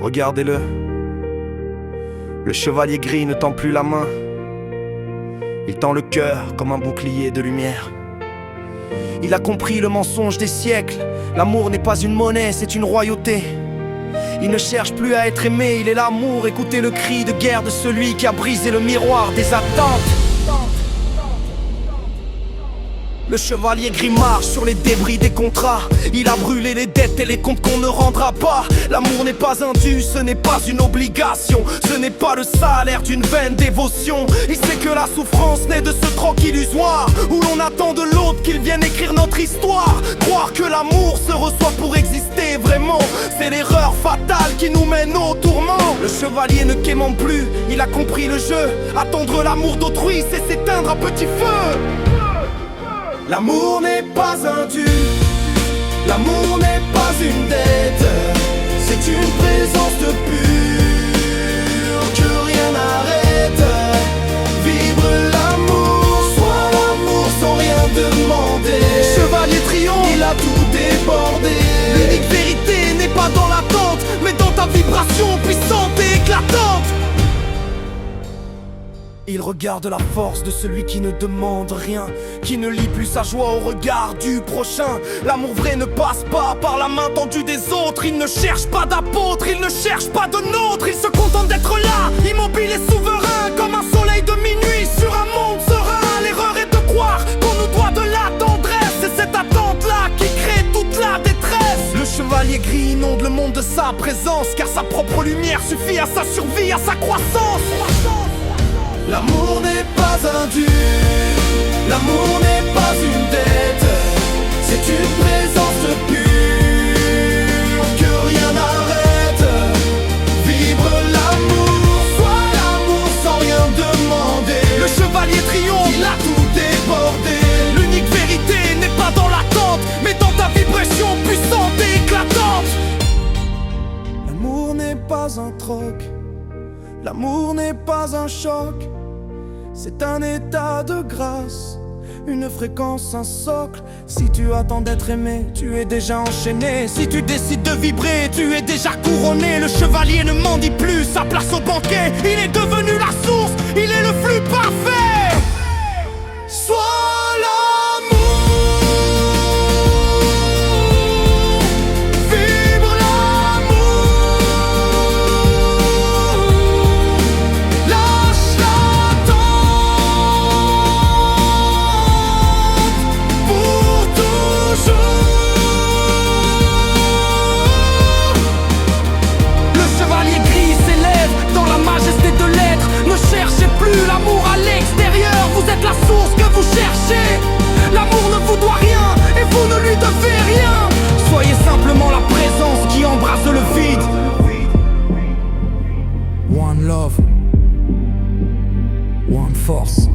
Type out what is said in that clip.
Regardez-le. Le chevalier gris ne tend plus la main. Il tend le cœur comme un bouclier de lumière. Il a compris le mensonge des siècles. L'amour n'est pas une monnaie, c'est une royauté. Il ne cherche plus à être aimé, il est l'amour. Écoutez le cri de guerre de celui qui a brisé le miroir des attentes. Le chevalier gris marche sur les débris des contrats. Il a brûlé les dettes et les comptes qu'on ne rendra pas. L'amour n'est pas un dû, ce n'est pas une obligation. Ce n'est pas le salaire d'une vaine dévotion. Il sait que la souffrance naît de ce troc illusoire où l'on attend de l'autre qu'il vienne écrire notre histoire. Croire que l'amour se reçoit pour exister vraiment, c'est l'erreur fatale qui nous mène au tourment. Le chevalier ne quémande plus, il a compris le jeu. Attendre l'amour d'autrui, c'est s'éteindre à petit feu. L'amour n'est pas un dû, l'amour n'est pas une dette. C'est une présence de pur que rien n'arrête. Vibre l'amour, sois l'amour sans rien demander. Chevalier triomphe, il a tout débordé. L'unique vérité n'est pas dans l'attente, mais dans ta vibration puissante et éclatante. Il regarde la force de celui qui ne demande rien, qui ne lie plus sa joie au regard du prochain. L'amour vrai ne passe pas par la main tendue des autres. Il ne cherche pas d'apôtre, il ne cherche pas de nôtre. Il se contente d'être là, immobile et souverain, comme un soleil de minuit sur un monde serein. L'erreur est de croire qu'on nous doit de la tendresse. C'est cette attente-là qui crée toute la détresse. Le chevalier gris inonde le monde de sa présence, car sa propre lumière suffit à sa survie, à sa croissance. L'amour n'est pas un dû, l'amour n'est pas une dette. C'est une présence pure que rien n'arrête. Vibre l'amour, sois l'amour sans rien demander. Le chevalier triomphe, il a tout débordé. L'unique vérité n'est pas dans l'attente, mais dans ta vibration puissante et éclatante. L'amour n'est pas un troc, l'amour n'est pas un choc. C'est un état de grâce, une fréquence, un socle. Si tu attends d'être aimé, tu es déjà enchaîné. Si tu décides de vibrer, tu es déjà couronné. Le chevalier ne mendie plus sa place au banquet. Il est devenu la source, il est le flux parfait. Sois l'amour à l'extérieur, vous êtes la source que vous cherchez. L'amour ne vous doit rien et vous ne lui devez rien. Soyez simplement la présence qui embrasse le vide. One love, one force.